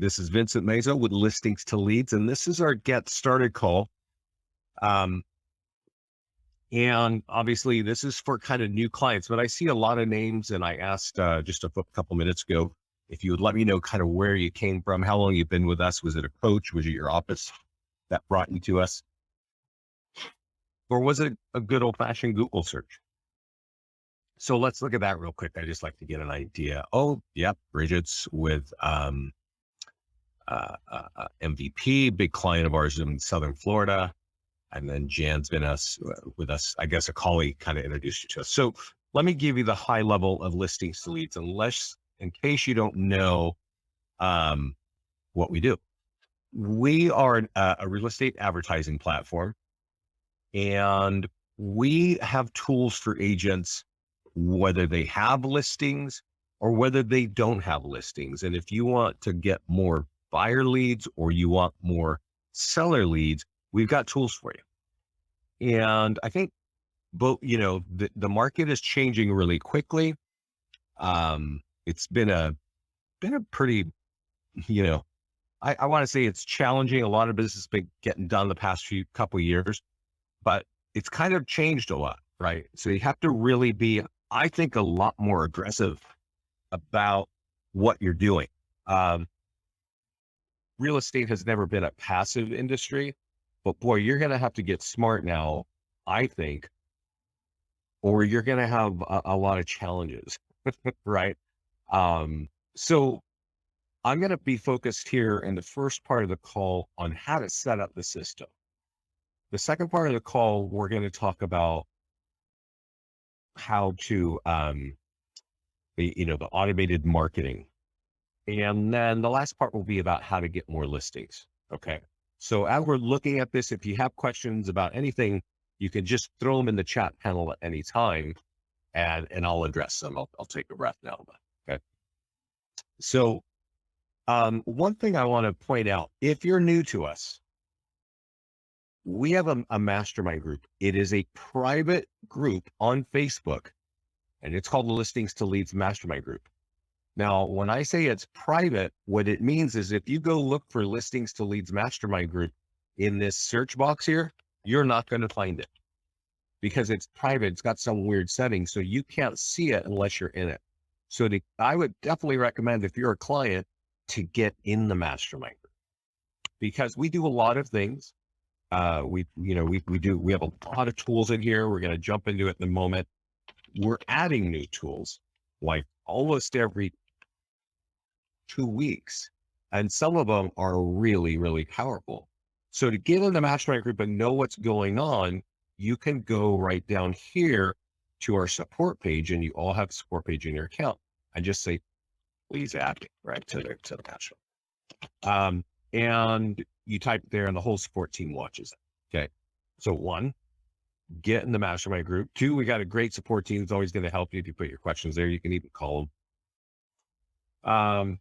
This is Vincent Meza with Listings to Leads, and this is our Get Started call. And obviously, this is for kind of new clients, but I see a lot of names, and I asked just a couple minutes ago if you would let me know kind of where you came from, how long you've been with us. Was it a coach? Was it your office that brought you to us? Or was it a good old-fashioned Google search? So let's look at that real quick. I just like to get an idea. Oh, yep, Bridget's with MVP, big client of ours in Southern Florida. And then Jan's been with us, I guess a colleague kind of introduced you to us. So let me give you the high level of listings to leads, in case you don't know what we do. We are a real estate advertising platform, and we have tools for agents, whether they have listings or whether they don't have listings. And if you want to get more buyer leads or you want more seller leads, we've got tools for you. And I think both, the market is changing really quickly. It's been a pretty, I want to say it's challenging. A lot of business has been getting done the past couple of years, but it's kind of changed a lot, right? So you have to really be, I think, a lot more aggressive about what you're doing. Real estate has never been a passive industry, but boy, you're going to have to get smart now, I think, or you're going to have a lot of challenges, right? So I'm going to be focused here in the first part of the call on how to set up the system. The second part of the call, we're going to talk about how to, the automated marketing. And then the last part will be about how to get more listings. Okay. So as we're looking at this, if you have questions about anything, you can just throw them in the chat panel at any time and I'll address them. I'll take a breath now. Okay. So one thing I want to point out, if you're new to us, we have a mastermind group. It is a private group on Facebook, and it's called the Listings to Leads Mastermind Group. Now, when I say it's private, what it means is if you go look for Listings to Leads Mastermind Group in this search box here, you're not going to find it because it's private. It's got some weird settings, so you can't see it unless you're in it. So I would definitely recommend, if you're a client, to get in the mastermind group, because we do a lot of things. We have a lot of tools in here. We're going to jump into it in a moment. We're adding new tools like almost every 2 weeks. And some of them are really, really powerful. So to get in the mastermind group and know what's going on, you can go right down here to our support page, and you all have a support page in your account, and just say, please add me right to the mastermind. And you type there and the whole support team watches it. Okay. So 1, get in the mastermind group. 2, we got a great support team that's always going to help you. If you put your questions there, you can even call them.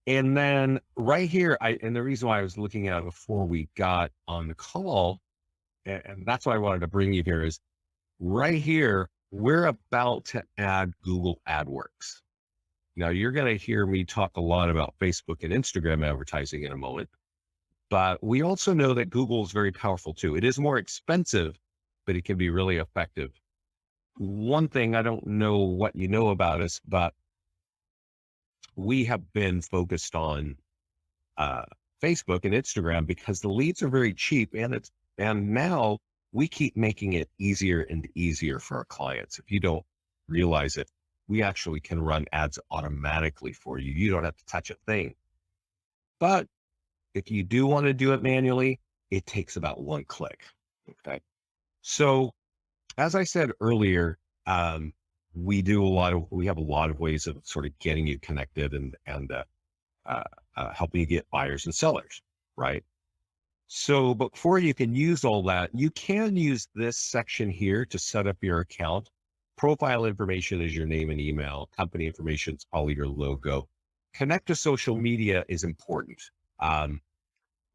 And then right here, and the reason why I was looking at it before we got on the call, and that's why I wanted to bring you here, is right here, we're about to add Google Adworks. Now, you're going to hear me talk a lot about Facebook and Instagram advertising in a moment, but we also know that Google is very powerful too. It is more expensive, but it can be really effective. One thing, I don't know what you know about us, but we have been focused on Facebook and Instagram because the leads are very cheap, and now we keep making it easier and easier for our clients. If you don't realize it, we actually can run ads automatically for you. You don't have to touch a thing. But if you do want to do it manually, it takes about 1 click. Okay. So as I said earlier, we have a lot of ways of sort of getting you connected and helping you get buyers and sellers, right? So before you can use all that, you can use this section here to set up your account. Profile information is your name and email. Company information is probably your logo. Connect to social media is important.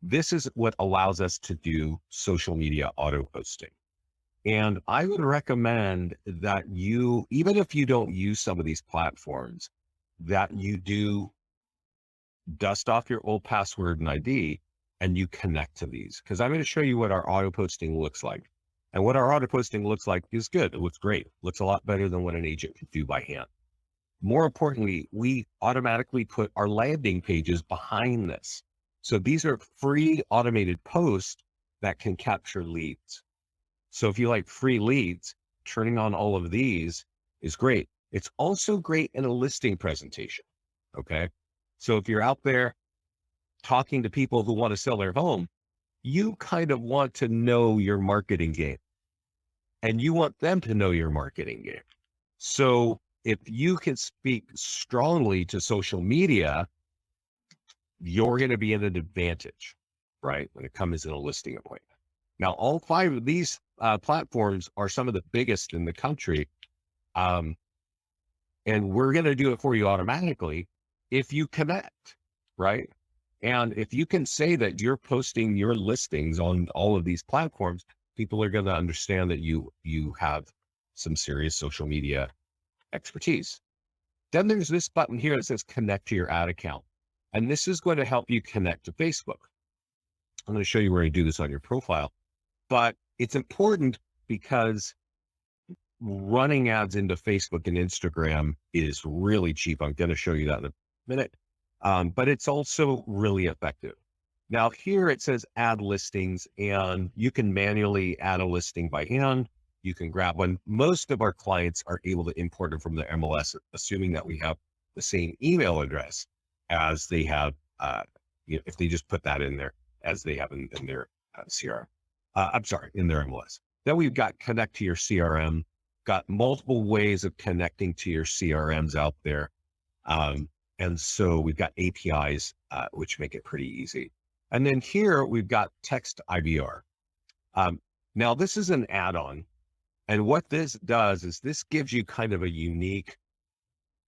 This is what allows us to do social media auto posting. And I would recommend that you, even if you don't use some of these platforms, that you do dust off your old password and ID, and you connect to these. Because I'm going to show you what our auto posting looks like. And what our auto posting looks like is good. It looks great. It looks a lot better than what an agent could do by hand. More importantly, we automatically put our landing pages behind this. So these are free automated posts that can capture leads. So if you like free leads, turning on all of these is great. It's also great in a listing presentation. Okay. So if you're out there talking to people who want to sell their home, you kind of want to know your marketing game and you want them to know your marketing game. So if you can speak strongly to social media, you're going to be at an advantage, right? When it comes in a listing appointment. Now, all 5 of these platforms are some of the biggest in the country. And we're going to do it for you automatically if you connect, right? And if you can say that you're posting your listings on all of these platforms, people are going to understand that you have some serious social media expertise. Then there's this button here that says connect to your ad account. And this is going to help you connect to Facebook. I'm going to show you where you do this on your profile, but it's important because running ads into Facebook and Instagram is really cheap. I'm going to show you that in a minute. But it's also really effective. Now here it says add listings, and you can manually add a listing by hand. You can grab one. Most of our clients are able to import it from the MLS, assuming that we have the same email address as they have, if they just put that in there as they have in their CRM. In their MLS. Then we've got connect to your CRM, got multiple ways of connecting to your CRMs out there. And so we've got APIs, which make it pretty easy. And then here we've got text IVR. Now this is an add-on. And what this does is this gives you kind of a unique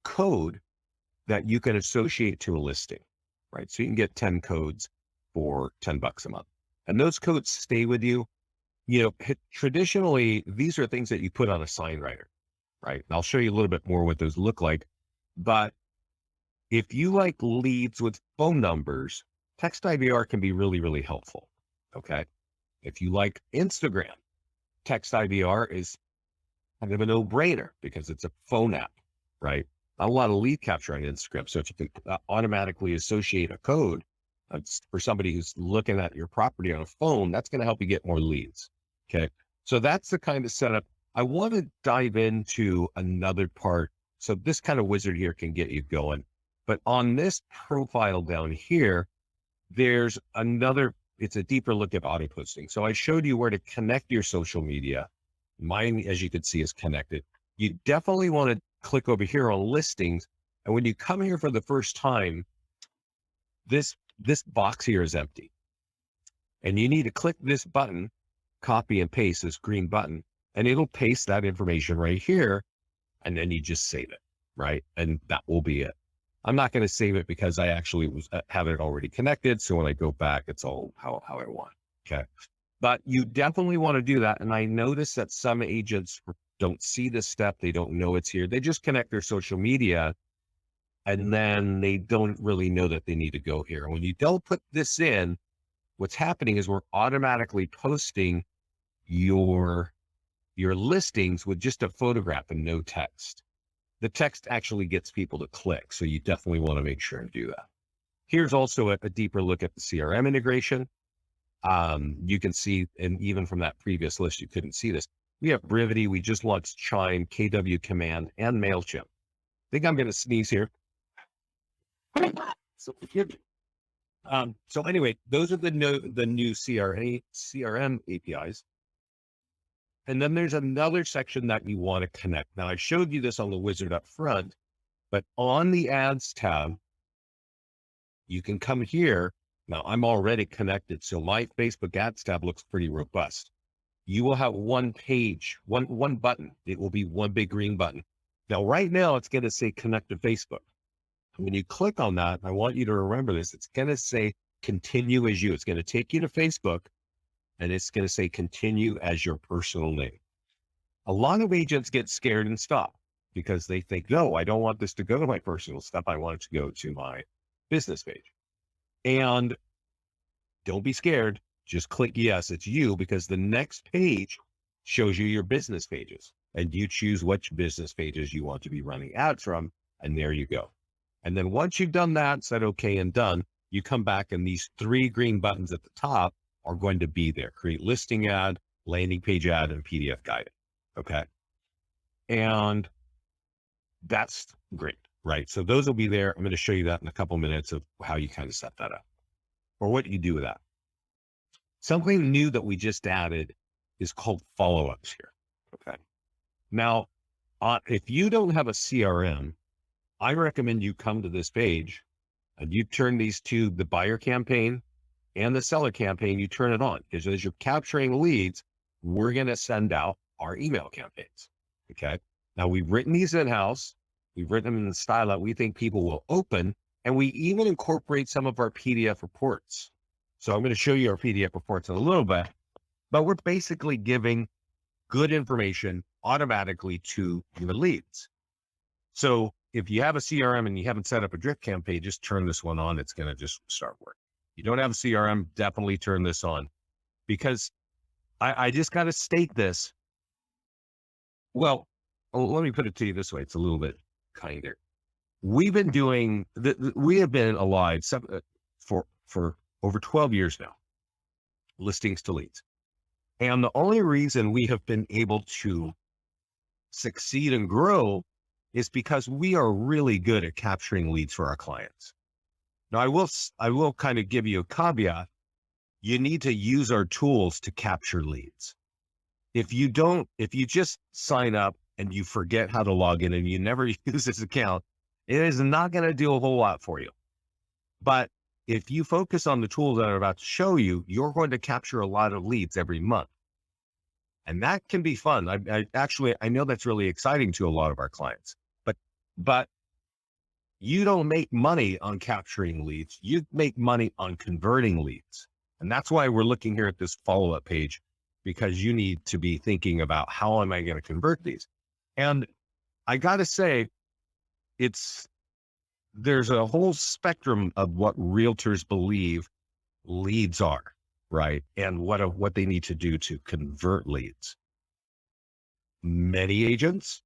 code that you can associate to a listing, right? So you can get 10 codes for $10 a month. And those codes stay with you. Traditionally, these are things that you put on a sign writer, right? And I'll show you a little bit more what those look like. But if you like leads with phone numbers, text IVR can be really, really helpful. Okay. If you like Instagram, text IVR is kind of a no-brainer because it's a phone app, right? Not a lot of lead capture on Instagram. So if you can automatically associate a code for somebody who's looking at your property on a phone, that's going to help you get more leads. Okay. So that's the kind of setup. I want to dive into another part. So this kind of wizard here can get you going. But on this profile down here, there's it's a deeper look at auto posting. So I showed you where to connect your social media. Mine, as you can see, is connected. You definitely want to click over here on listings. And when you come here for the first time, this box here is empty. And you need to click this button, copy and paste this green button, and it'll paste that information right here. And then you just save it, right? And that will be it. I'm not going to save it because I actually have it already connected. So when I go back, it's all how I want. Okay. But you definitely want to do that. And I notice that some agents don't see this step. They don't know it's here. They just connect their social media and then they don't really know that they need to go here. When you don't put this in, what's happening is we're automatically posting your listings with just a photograph and no text. The text actually gets people to click. So you definitely want to make sure and do that. Here's also a deeper look at the CRM integration. You can see, and even from that previous list, you couldn't see this. We have Brivity. We just launched Chime, KW Command, and MailChimp. I think I'm going to sneeze here. So forgive me. So anyway, those are the new CRM APIs. And then there's another section that you want to connect. Now I showed you this on the wizard up front, but on the ads tab, you can come here. Now I'm already connected. So my Facebook ads tab looks pretty robust. You will have one page, one button. It will be one big green button. Now, right now it's going to say connect to Facebook. When you click on that, I want you to remember this. It's going to say continue as you. It's going to take you to Facebook. And it's going to say continue as your personal name. A lot of agents get scared and stop because they think, no, I don't want this to go to my personal stuff. I want it to go to my business page. And don't be scared. Just click yes, it's you, because the next page shows you your business pages and you choose which business pages you want to be running ads from. And there you go. And then once you've done that, said okay and done, you come back and these 3 green buttons at the top are going to be there. Create listing ad, landing page ad, and PDF guide. Okay. And that's great, right? So those will be there. I'm going to show you that in a couple minutes of how you kind of set that up or what you do with that. Something new that we just added is called follow-ups here. Okay. Now, if you don't have a CRM, I recommend you come to this page and you turn these two, the buyer campaign and the seller campaign, you turn it on, because as you're capturing leads, we're going to send out our email campaigns. Okay. Now we've written these in-house. We've written them in the style that we think people will open, and we even incorporate some of our PDF reports. So I'm going to show you our PDF reports in a little bit, but we're basically giving good information automatically to your leads. So if you have a CRM and you haven't set up a drip campaign, just turn this one on. It's going to just start working. You don't have a CRM, definitely turn this on, because I just got to state this. Well, let me put it to you this way. It's a little bit kinder. We've been doing, we have been alive for over 12 years now, listings to leads. And the only reason we have been able to succeed and grow is because we are really good at capturing leads for our clients. Now, I will kind of give you a caveat. You need to use our tools to capture leads. If you just sign up and you forget how to log in and you never use this account, it is not going to do a whole lot for you. But if you focus on the tools that I'm about to show you, you're going to capture a lot of leads every month. And that can be fun. I know that's really exciting to a lot of our clients, but you don't make money on capturing leads. You make money on converting leads. And that's why we're looking here at this follow-up page, because you need to be thinking about how am I going to convert these? And I got to say, there's a whole spectrum of what realtors believe leads are, right? And what they need to do to convert leads. Many agents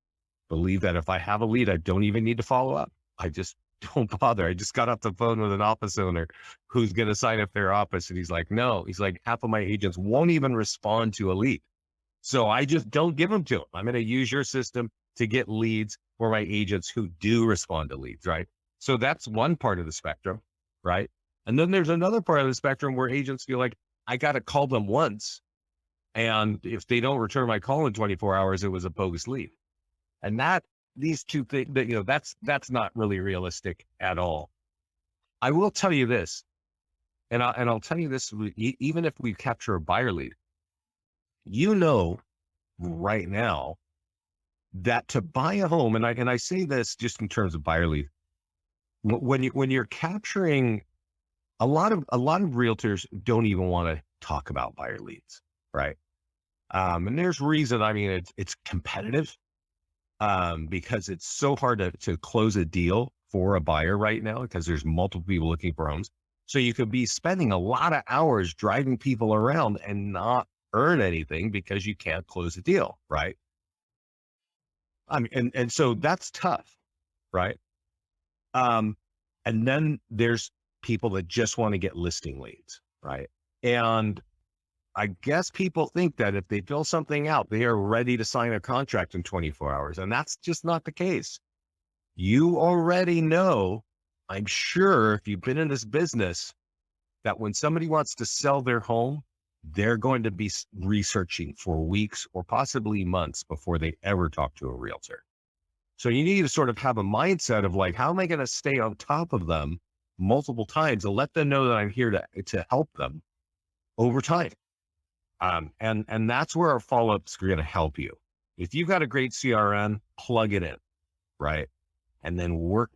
believe that if I have a lead, I don't even need to follow up. I just don't bother. I just got off the phone with an office owner who's going to sign up their office. And he's like, no, he's like, half of my agents won't even respond to a lead. So I just don't give them to them. I'm going to use your system to get leads for my agents who do respond to leads, right? So that's one part of the spectrum, right? And then there's another part of the spectrum where agents feel like I got to call them once. And if they don't return my call in 24 hours, it was a bogus lead. And these two things, that's not really realistic at all. I will tell you this, and I'll tell you this, even if we capture a buyer lead, right now that to buy a home, and I say this just in terms of buyer lead, when you're capturing, a lot of realtors don't even want to talk about buyer leads, right? And there's reason. I mean, it's competitive, because it's so hard to close a deal for a buyer right now, because there's multiple people looking for homes. So you could be spending a lot of hours driving people around and not earn anything because you can't close a deal, right? I mean, and so that's tough, right? And then there's people that just want to get listing leads, right? And I guess people think that if they fill something out, they are ready to sign a contract in 24 hours. And that's just not the case. You already know, I'm sure if you've been in this business, that when somebody wants to sell their home, they're going to be researching for weeks or possibly months before they ever talk to a realtor. So you need to sort of have a mindset of like, how am I going to stay on top of them multiple times and let them know that I'm here to help them over time. And that's where our follow-ups are going to help you. If you've got a great CRM, plug it in, right? And then work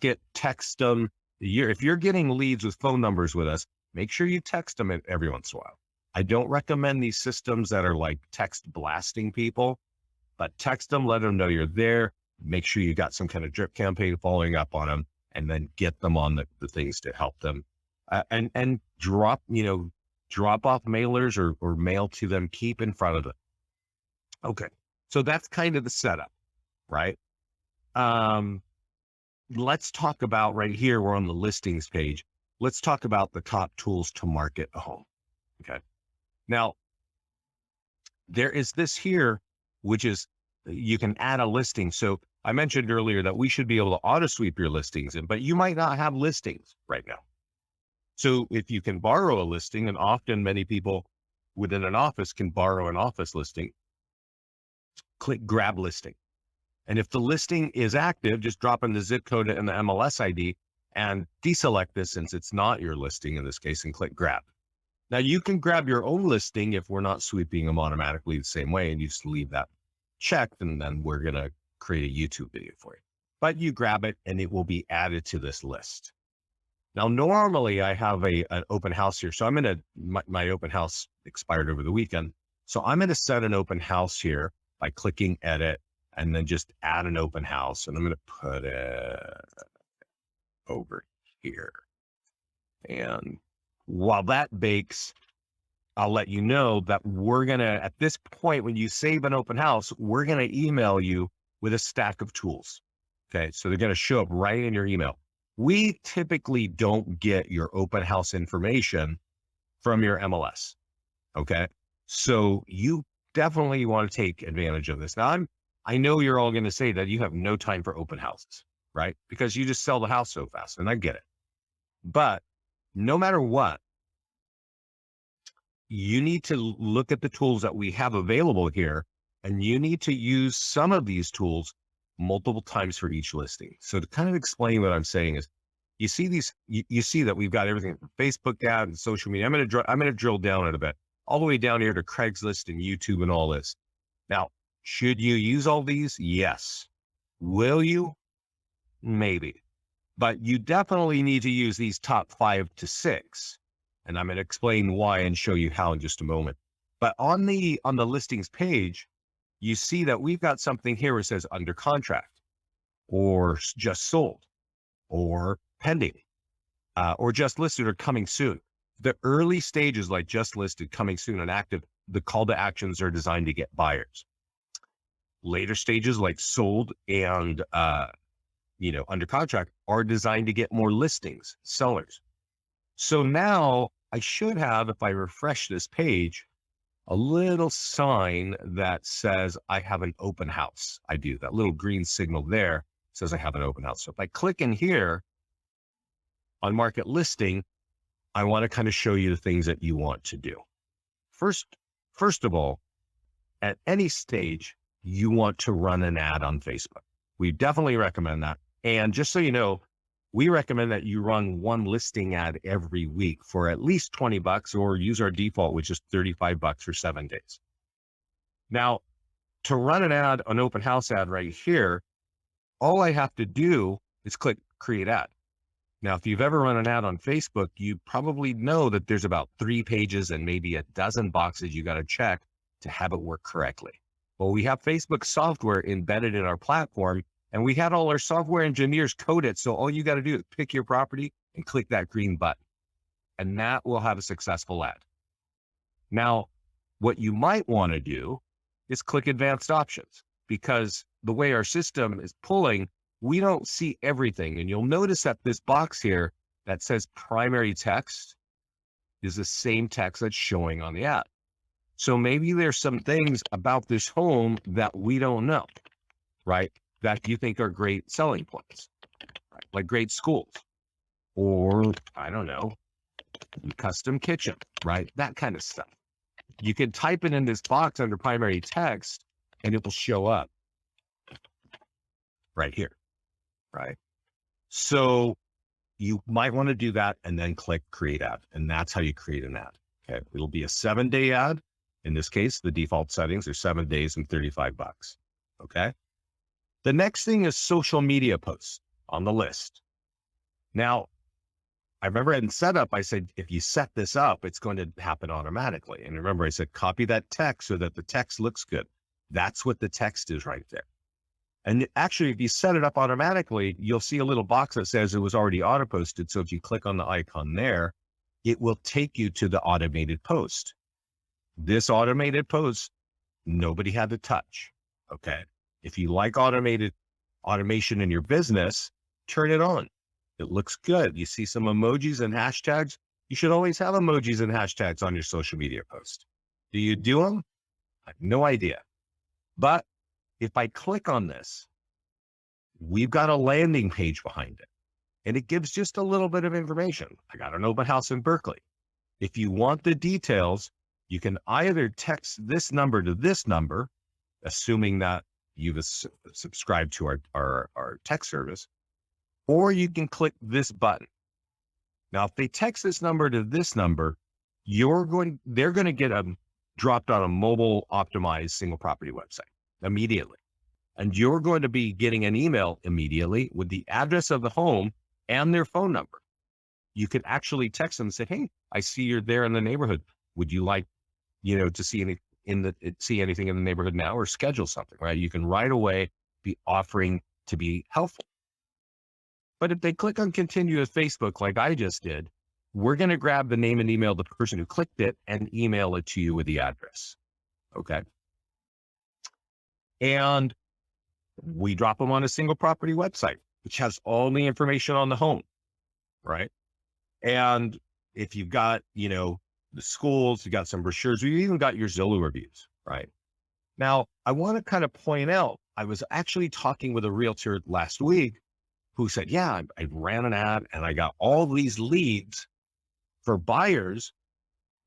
it, text them. If you're getting leads with phone numbers with us, make sure you text them every once in a while. I don't recommend these systems that are like text blasting people, but text them, let them know you're there. Make sure you got some kind of drip campaign following up on them, and then get them on the things to help them, and drop, drop off mailers or mail to them, keep in front of them. Okay. So that's kind of the setup, right? Um, let's talk about right here. We're on the listings page. Let's talk about the top tools to market a home. Okay. Now, there is this here, which is you can add a listing. So I mentioned earlier that we should be able to auto sweep your listings in, but you might not have listings right now. So if you can borrow a listing, and often many people within an office can borrow an office listing, click grab listing. And if the listing is active, just drop in the zip code and the MLS ID and deselect this since it's not your listing in this case, and click grab. Now you can grab your own listing if we're not sweeping them automatically the same way, and you just leave that checked, and then we're going to create a YouTube video for you. But you grab it and it will be added to this list. Now, normally I have an open house here. So my open house expired over the weekend. So I'm going to set an open house here by clicking edit and then just add an open house. And I'm going to put it over here. And while that bakes, I'll let you know that we're going to, at this point, when you save an open house, we're going to email you with a stack of tools. Okay. So they're going to show up right in your email. We typically don't get your open house information from your MLS. Okay. So you definitely want to take advantage of this. Now I know you're all going to say that you have no time for open houses, right? Because you just sell the house so fast, and I get it. But no matter what, you need to look at the tools that we have available here, and you need to use some of these tools multiple times for each listing. So to kind of explain what I'm saying is, you see these, you see that we've got everything from Facebook ad and social media. I'm going to drill down it a bit, all the way down here to Craigslist and YouTube and all this. Now, should you use all these? Yes. Will you? Maybe. But you definitely need to use these top 5 to 6. And I'm going to explain why and show you how in just a moment. But on the listings page, you see that we've got something here where it says under contract, or just sold, or pending, or just listed, or coming soon. The early stages like just listed, coming soon, and active, the call to actions are designed to get buyers. Later stages like sold and under contract are designed to get more listings, sellers. So now I should have, if I refresh this page, a little sign that says I have an open house. I do. That little green signal there says I have an open house. So if I click in here on market listing, I want to kind of show you the things that you want to do. First of all, at any stage, you want to run an ad on Facebook. We definitely recommend that. And just so you know, we recommend that you run one listing ad every week for at least $20, or use our default, which is $35 for 7 days. Now, to run an ad, an open house ad right here, all I have to do is click create ad. Now, if you've ever run an ad on Facebook, you probably know that there's about 3 pages and maybe a dozen boxes you got to check to have it work correctly. Well, we have Facebook software embedded in our platform, and we had all our software engineers code it. So all you got to do is pick your property and click that green button, and that will have a successful ad. Now, what you might want to do is click advanced options, because the way our system is pulling, we don't see everything. And you'll notice that this box here that says primary text is the same text that's showing on the ad. So maybe there's some things about this home that we don't know, right? That you think are great selling points, right? Like great schools, or I don't know, custom kitchen, right? That kind of stuff. You can type it in this box under primary text and it will show up right here, right? So you might want to do that and then click create ad. And that's how you create an ad. Okay. It'll be a 7-day ad. In this case, the default settings are 7 days and $35. Okay. The next thing is social media posts on the list. Now, I remember in setup, I said, if you set this up, it's going to happen automatically. And remember, I said, copy that text so that the text looks good. That's what the text is right there. And actually, if you set it up automatically, you'll see a little box that says it was already auto posted. So if you click on the icon there, it will take you to the automated post. This automated post, nobody had to touch. Okay. If you like automation in your business, turn it on. It looks good. You see some emojis and hashtags. You should always have emojis and hashtags on your social media post. Do you do them? I have no idea. But if I click on this, we've got a landing page behind it, and it gives just a little bit of information. I got an open house in Berkeley. If you want the details, you can either text this number to this number, assuming that you've subscribed to our text service, or you can click this button. Now, if they text this number to this number, they're going to get dropped on a mobile optimized single property website immediately. And you're going to be getting an email immediately with the address of the home and their phone number. You could actually text them and say, hey, I see you're there in the neighborhood. Would you like, to see anything in the neighborhood now, or schedule something, right? You can right away be offering to be helpful. But if they click on continue with Facebook, like I just did, we're going to grab the name and email of the person who clicked it and email it to you with the address. Okay. And we drop them on a single property website, which has all the information on the home, right? And if you've got, the schools, you got some brochures, you even got your Zillow reviews, right? Now, I want to kind of point out, I was actually talking with a realtor last week who said, yeah, I ran an ad and I got all these leads for buyers,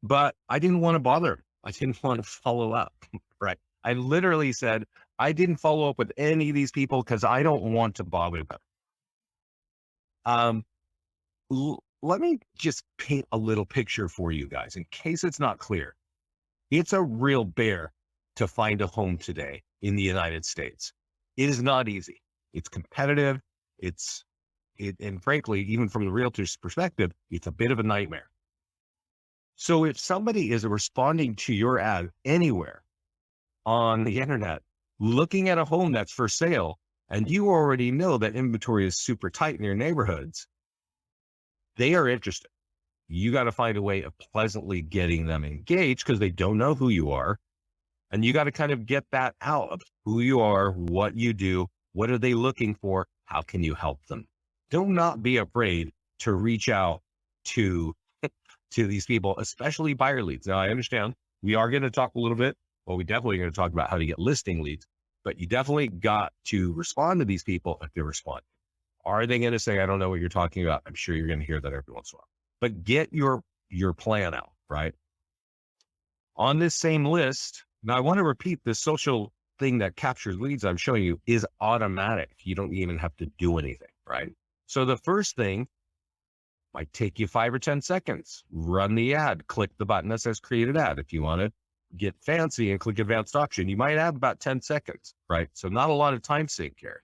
but I didn't want to bother. I didn't want to follow up, right? I literally said, I didn't follow up with any of these people because I don't want to bother them. Let me just paint a little picture for you guys in case it's not clear. It's a real bear to find a home today in the United States. It is not easy. It's competitive. And frankly, even from the realtor's perspective, it's a bit of a nightmare. So if somebody is responding to your ad anywhere on the internet, looking at a home that's for sale, and you already know that inventory is super tight in your neighborhoods, they are interested. You got to find a way of pleasantly getting them engaged because they don't know who you are. And you got to kind of get that out of who you are, what you do, what are they looking for, how can you help them? Do not be afraid to reach out to these people, especially buyer leads. Now, I understand we are going to talk a little bit, well, we definitely going to talk about how to get listing leads, but you definitely got to respond to these people if they respond. Are they going to say, I don't know what you're talking about? I'm sure you're going to hear that every once in a while, but get your plan out, right? On this same list, now I want to repeat, this social thing that captures leads I'm showing you is automatic. You don't even have to do anything, right? So the first thing might take you 5 or 10 seconds. Run the ad, click the button that says create an ad. If you want to get fancy and click advanced option, you might have about 10 seconds, right? So not a lot of time sink here.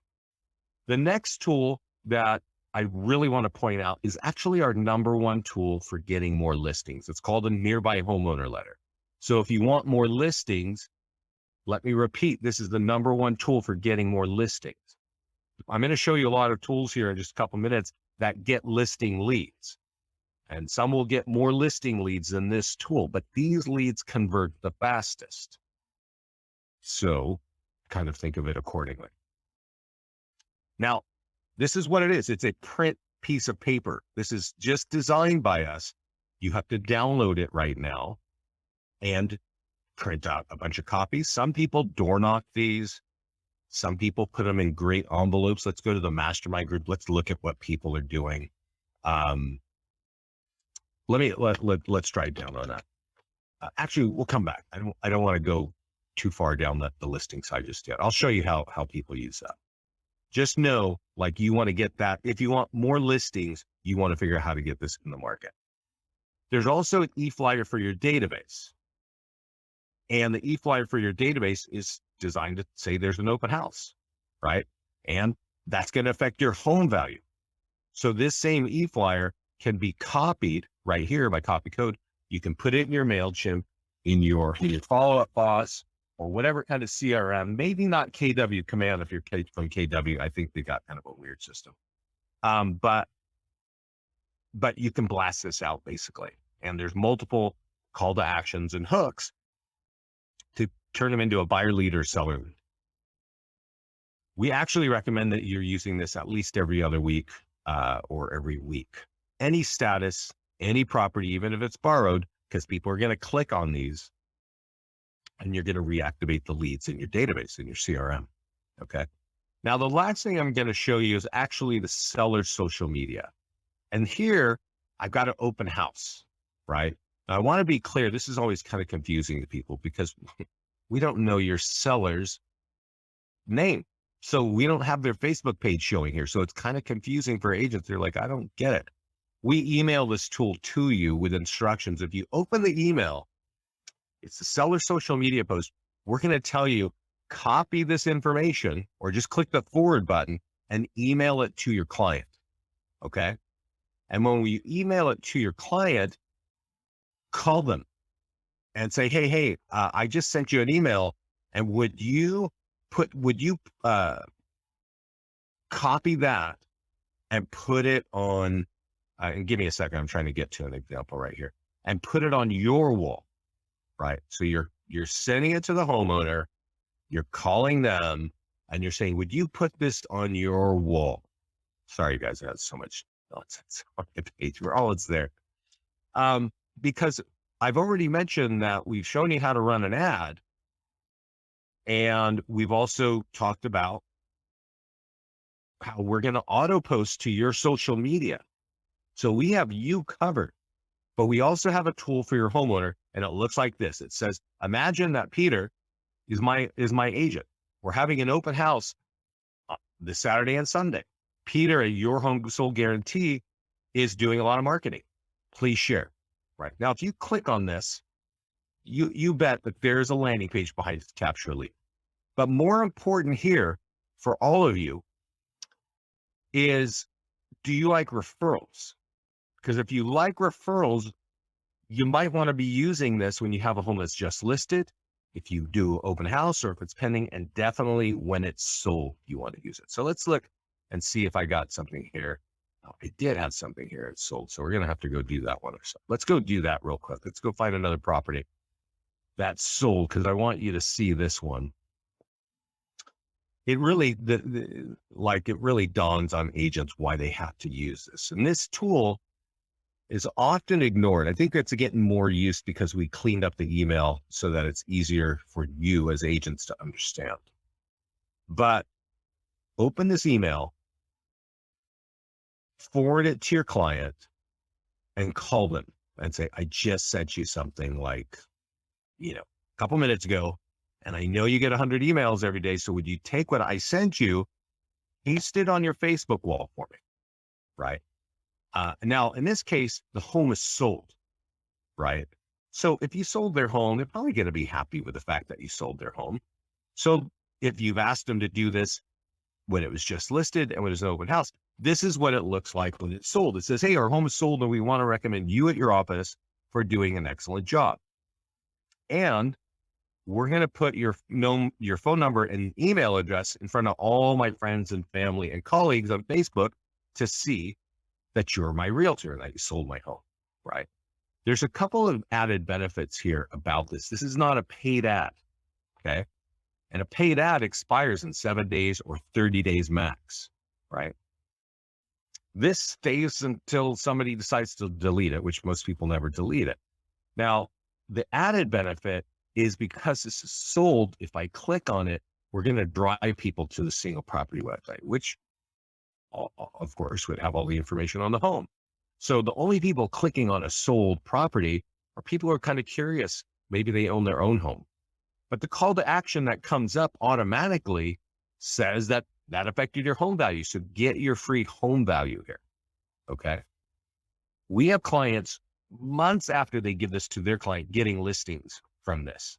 The next tool that I really want to point out is actually our number one tool for getting more listings. It's called a nearby homeowner letter. So if you want more listings, let me repeat, this is the number one tool for getting more listings. I'm going to show you a lot of tools here in just a couple minutes that get listing leads. And some will get more listing leads than this tool, but these leads convert the fastest. So kind of think of it accordingly. Now, this is what it is. It's a print piece of paper. This is just designed by us. You have to download it right now and print out a bunch of copies. Some people door knock these. Some people put them in great envelopes. Let's go to the mastermind group. Let's look at what people are doing. Let's try down on that. Actually, we'll come back. I don't want to go too far down the listing side just yet. I'll show you how people use that. Just know, like, you want to get that. If you want more listings, you want to figure out how to get this in the market. There's also an e-flyer for your database. And the e-flyer for your database is designed to say there's an open house, right? And that's going to affect your home value. So this same e-flyer can be copied right here by copy code. You can put it in your MailChimp, in your follow-up boss, or whatever kind of CRM, maybe not KW Command. If you're from KW, I think they got kind of a weird system. But you can blast this out basically. And there's multiple call to actions and hooks to turn them into a buyer lead or seller lead. We actually recommend that you're using this at least every other week or every week. Any status, any property, even if it's borrowed, because people are going to click on these and you're going to reactivate the leads in your database, in your CRM. Okay. Now, the last thing I'm going to show you is actually the seller's social media. And here I've got an open house, right? Now, I want to be clear. This is always kind of confusing to people because we don't know your seller's name. So we don't have their Facebook page showing here. So it's kind of confusing for agents. They're like, I don't get it. We email this tool to you with instructions. If you open the email, it's the seller social media post. We're going to tell you, copy this information or just click the forward button and email it to your client. Okay. And when we email it to your client, call them and say, hey, I just sent you an email. And would you copy that and put it on, and give me a second. I'm trying to get to an example right here, and put it on your wall, right? So you're sending it to the homeowner, you're calling them and you're saying, would you put this on your wall? Sorry, guys, I have so much nonsense on the page where all it's there. Because I've already mentioned that we've shown you how to run an ad. And we've also talked about how we're going to auto post to your social media. So we have you covered, but we also have a tool for your homeowner. And it looks like this. It says, imagine that Peter is my agent. We're having an open house this Saturday and Sunday. Peter at Your Home Sold Guarantee is doing a lot of marketing. Please share. Right now, if you click on this, you bet that there's a landing page behind it to capture a lead. But more important here for all of you is, do you like referrals? Because if you like referrals, you might want to be using this when you have a home that's just listed, if you do open house, or if it's pending, and definitely when it's sold, you want to use it. So let's look and see if I got something here. Oh, I did have something here. It's sold. So we're going to have to go do that one or so. Let's go do that real quick. Let's go find another property that's sold, because I want you to see this one. It really, it really dawns on agents why they have to use this. And this tool is often ignored. I think it's getting more use because we cleaned up the email so that it's easier for you as agents to understand. But open this email, forward it to your client, and call them and say, I just sent you something like, a couple minutes ago, and I know you get 100 emails every day. So would you take what I sent you, paste it on your Facebook wall for me, right? Now, in this case, the home is sold, right? So if you sold their home, they're probably going to be happy with the fact that you sold their home. So if you've asked them to do this when it was just listed and when it's an open house, this is what it looks like when it's sold. It says, hey, our home is sold and we want to recommend you at your office for doing an excellent job. And we're going to put your phone number and email address in front of all my friends and family and colleagues on Facebook to see that you're my realtor and that you sold my home, right? There's a couple of added benefits here about this. This is not a paid ad, okay? And a paid ad expires in 7 days or 30 days max, right? This stays until somebody decides to delete it, which most people never delete it. Now, the added benefit is because this is sold, if I click on it, we're going to drive people to the single property website, which of course would have all the information on the home. So the only people clicking on a sold property are people who are kind of curious. Maybe they own their own home, but the call to action that comes up automatically says that affected your home value. So get your free home value here. Okay. We have clients months after they give this to their client getting listings from this.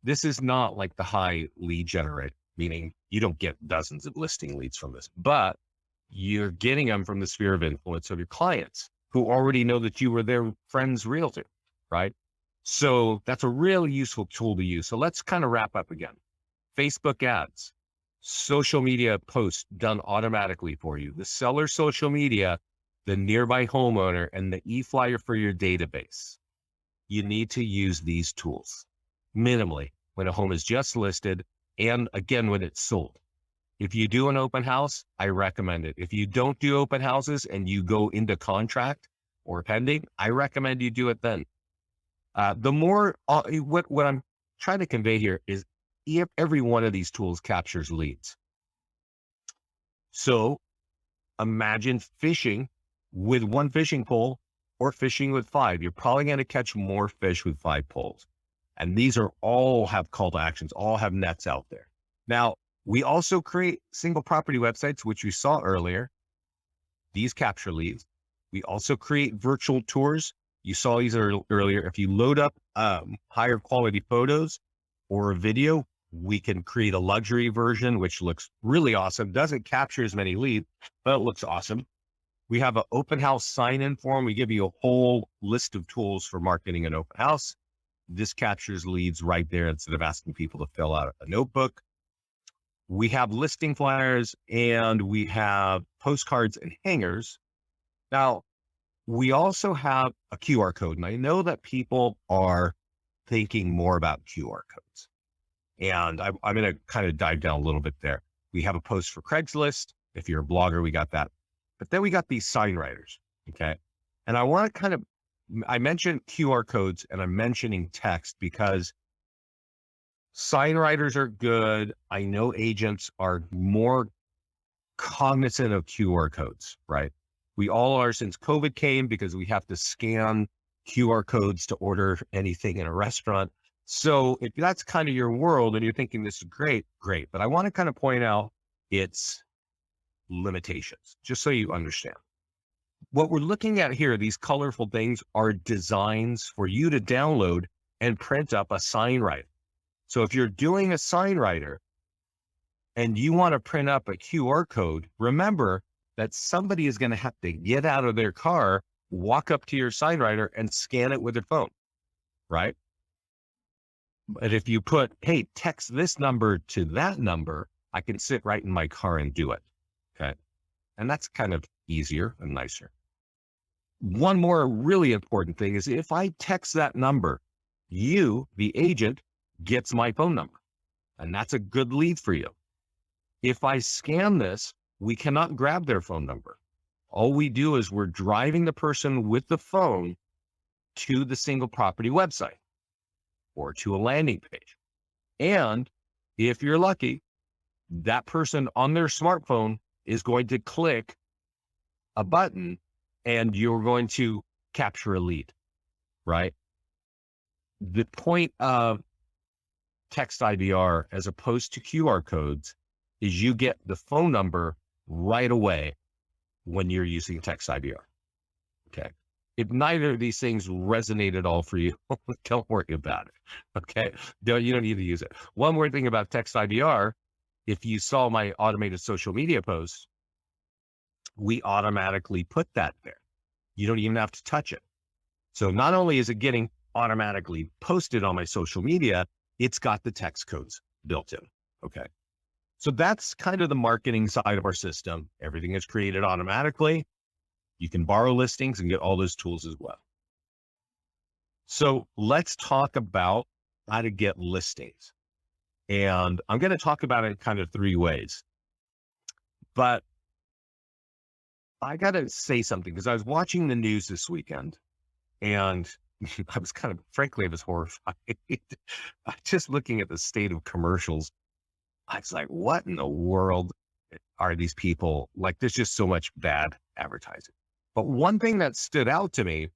This is not like the high lead generate, meaning you don't get dozens of listing leads from this, but you're getting them from the sphere of influence of your clients who already know that you were their friend's realtor, right? So that's a really useful tool to use. So let's kind of wrap up again. Facebook ads, social media posts done automatically for you, the seller social media, the nearby homeowner, and the e-flyer for your database. You need to use these tools minimally when a home is just listed, and again, when it's sold. If you do an open house, I recommend it. If you don't do open houses and you go into contract or pending, I recommend you do it then. The more, what I'm trying to convey here is every one of these tools captures leads. So imagine fishing with one fishing pole or fishing with 5. You're probably going to catch more fish with 5 poles. And these are all have call to actions, all have nets out there. Now, we also create single property websites, which we saw earlier. These capture leads. We also create virtual tours. You saw these earlier. If you load up higher quality photos or a video, we can create a luxury version, which looks really awesome. Doesn't capture as many leads, but it looks awesome. We have an open house sign-in form. We give you a whole list of tools for marketing an open house. This captures leads right there instead of asking people to fill out a notebook. We have listing flyers and we have postcards and hangers. Now, we also have a QR code, and I know that people are thinking more about QR codes. And I'm going to kind of dive down a little bit there. We have a post for Craigslist. If you're a blogger, we got that. But then we got these sign writers, okay? And I want to I mentioned QR codes and I'm mentioning text because sign writers are good. I know agents are more cognizant of QR codes, right? We all are since COVID came because we have to scan QR codes to order anything in a restaurant. So if that's kind of your world and you're thinking this is great, great. But I want to kind of point out its limitations, just so you understand. What we're looking at here, these colorful things are designs for you to download and print up a sign writer. So if you're doing a sign writer and you want to print up a QR code, remember that somebody is going to have to get out of their car, walk up to your sign writer and scan it with their phone, right? But if you put, hey, text this number to that number, I can sit right in my car and do it. Okay. And that's kind of easier and nicer. One more really important thing is if I text that number, you, the agent, gets my phone number. And that's a good lead for you. If I scan this, we cannot grab their phone number. All we do is we're driving the person with the phone to the single property website or to a landing page. And if you're lucky, that person on their smartphone is going to click a button and you're going to capture a lead, right? The point of text IVR as opposed to QR codes is you get the phone number right away when you're using text IVR. Okay. If neither of these things resonate at all for you, don't worry about it. Okay. You don't need to use it. One more thing about text IVR, if you saw my automated social media posts, we automatically put that there. You don't even have to touch it. So not only is it getting automatically posted on my social media, it's got the text codes built in. Okay. So that's kind of the marketing side of our system. Everything is created automatically. You can borrow listings and get all those tools as well. So let's talk about how to get listings. And I'm going to talk about it in kind of 3 ways. But I got to say something because I was watching the news this weekend and I was kind of, frankly, I was horrified. Just looking at the state of commercials, I was like, what in the world are these people? Like, there's just so much bad advertising. But one thing that stood out to me,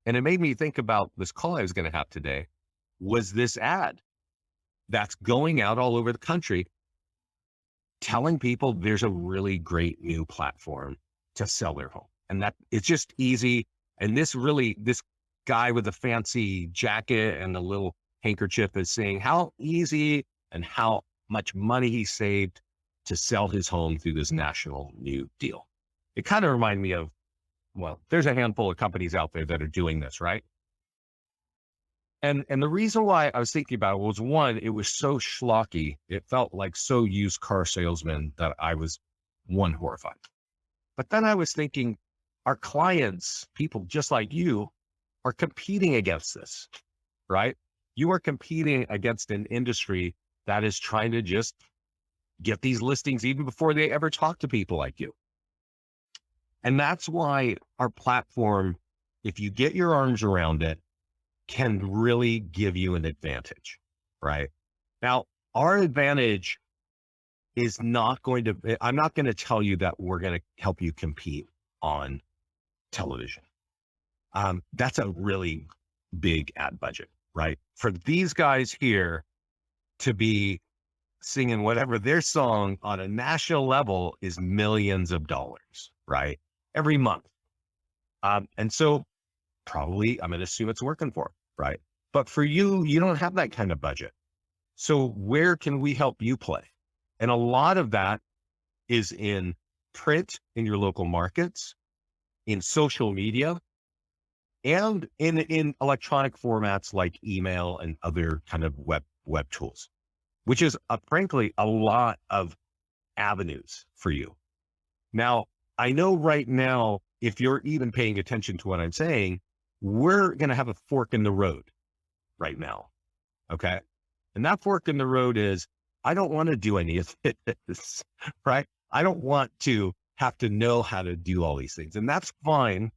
and it made me think about this call I was going to have today, was this ad that's going out all over the country telling people there's a really great new platform to sell their home. And that it's just easy. And this guy with a fancy jacket and a little handkerchief is saying how easy and how much money he saved to sell his home through this national new deal. It kind of reminded me of, well, there's a handful of companies out there that are doing this, right? And the reason why I was thinking about it was, one, it was so schlocky. It felt like so used car salesman that I was, one, horrified. But then I was thinking, our clients, people just like you, are competing against this, right? You are competing against an industry that is trying to just get these listings even before they ever talk to people like you. And that's why our platform, if you get your arms around it, can really give you an advantage, right? Now, our advantage is not going to, I'm not going to tell you that we're going to help you compete on television. That's a really big ad budget, right? For these guys here to be singing whatever their song on a national level is millions of dollars, right? Every month. And so probably I'm going to assume it's working for them, right? But for you, you don't have that kind of budget. So where can we help you play? And a lot of that is in print in your local markets, in social media, and in electronic formats like email and other kind of web tools, which is frankly a lot of avenues for you. Now, I know right now, if you're even paying attention to what I'm saying, we're going to have a fork in the road right now. Okay. And that fork in the road is, I don't want to do any of this, right? I don't want to have to know how to do all these things. And that's fine.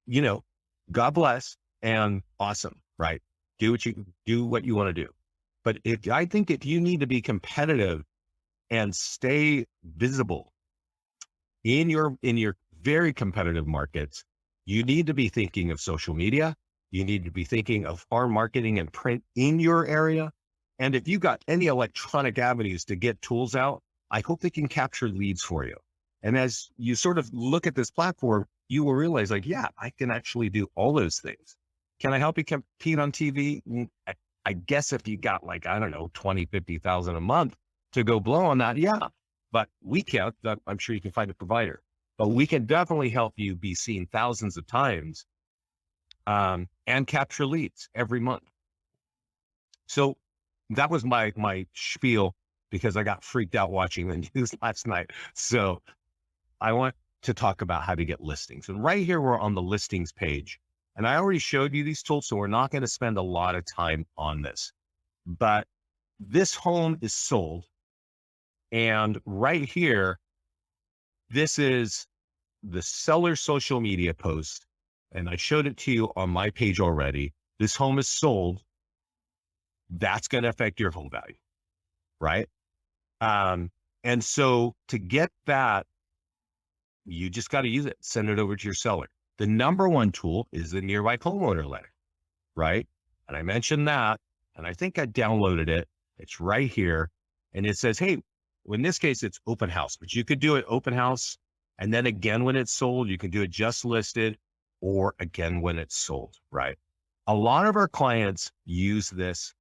You know, God bless and awesome, right? Do what you want to do. But I think if you need to be competitive and stay visible in your very competitive markets, you need to be thinking of social media. You need to be thinking of farm marketing and print in your area. And if you got any electronic avenues to get tools out, I hope they can capture leads for you. And as you sort of look at this platform, you will realize, like, yeah, I can actually do all those things. Can I help you compete on TV? I guess if you got, like, I don't know, 20, 50,000 a month to go blow on that. Yeah, but we can't. I'm sure you can find a provider, but we can definitely help you be seen thousands of times, and capture leads every month. So that was my spiel, because I got freaked out watching the news last night. So I want to talk about how to get listings. And right here, we're on the listings page. And I already showed you these tools, so we're not going to spend a lot of time on this. But this home is sold. And right here, this is the seller's social media post. And I showed it to you on my page already. This home is sold. That's going to affect your home value, right? And so to get that, you just got to use it. Send it over to your seller. The number one tool is the nearby homeowner letter, right? And I mentioned that, and I think I downloaded it. It's right here. And it says, hey, in this case, it's open house, but you could do it open house. And then again, when it's sold, you can do it just listed, or again, when it's sold, right? A lot of our clients use this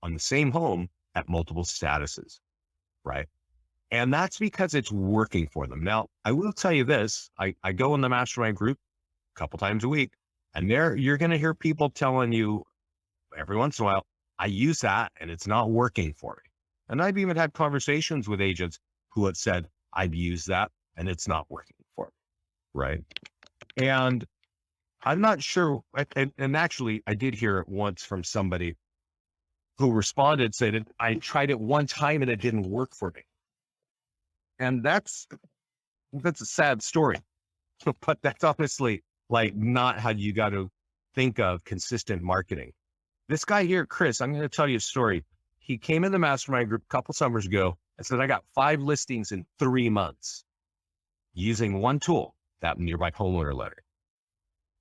on the same home at multiple statuses, right? And that's because it's working for them. Now, I will tell you this, I go in the mastermind group a couple times a week, and you're going to hear people telling you every once in a while, I use that and it's not working for me. And I've even had conversations with agents who have said, I've used that and it's not working for me, right? And I'm not sure, and actually I did hear it once from somebody who responded, said, I tried it one time and it didn't work for me. And that's a sad story, but that's obviously like not how you got to think of consistent marketing. This guy here, Chris, I'm going to tell you a story. He came in the mastermind group a couple summers ago and said, I got 5 listings in 3 months using one tool, that nearby homeowner letter.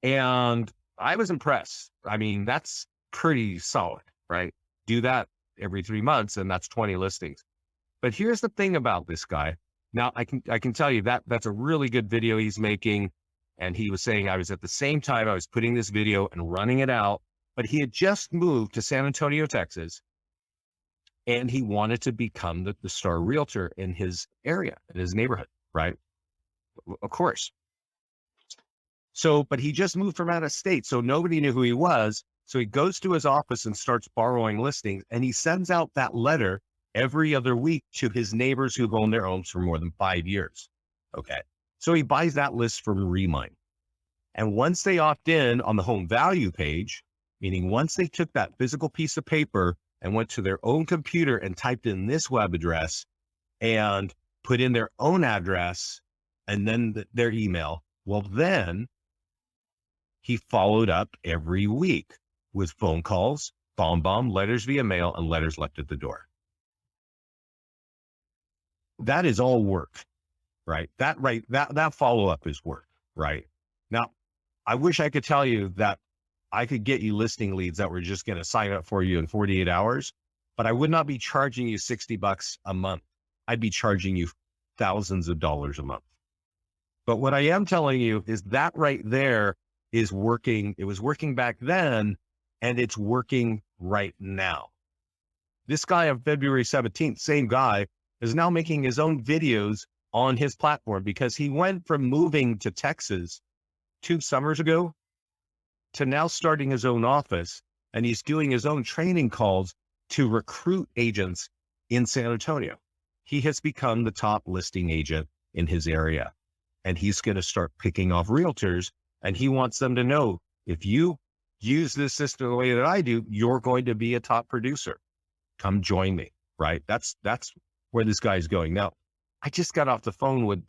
And I was impressed. I mean, that's pretty solid, right? Do that every 3 months and that's 20 listings. But here's the thing about this guy. Now I can tell you that that's a really good video he's making. And he was saying, I was at the same time, I was putting this video and running it out, but he had just moved to San Antonio, Texas. And he wanted to become the star realtor in his area, in his neighborhood, right? Of course. So, but he just moved from out of state. So nobody knew who he was. So he goes to his office and starts borrowing listings, and he sends out that letter every other week to his neighbors who've owned their homes for more than 5 years. Okay. So he buys that list from Remind. And once they opt in on the home value page, meaning once they took that physical piece of paper and went to their own computer and typed in this web address and put in their own address and then their email, well, then he followed up every week with phone calls, bomb, letters via mail, and letters left at the door. That is all work, right? That follow-up is work, right? Now, I wish I could tell you that I could get you listing leads that were just going to sign up for you in 48 hours, but I would not be charging you $60 a month. I'd be charging you thousands of dollars a month. But what I am telling you is that right there is working. It was working back then, and it's working right now. This guy on February 17th, same guy, is now making his own videos on his platform because he went from moving to Texas 2 summers ago to now starting his own office, and he's doing his own training calls to recruit agents in San Antonio. He has become the top listing agent in his area, and he's going to start picking off realtors, and he wants them to know, if you use this system the way that I do, you're going to be a top producer. Come join me, right? That's where this guy's going. Now, I just got off the phone with,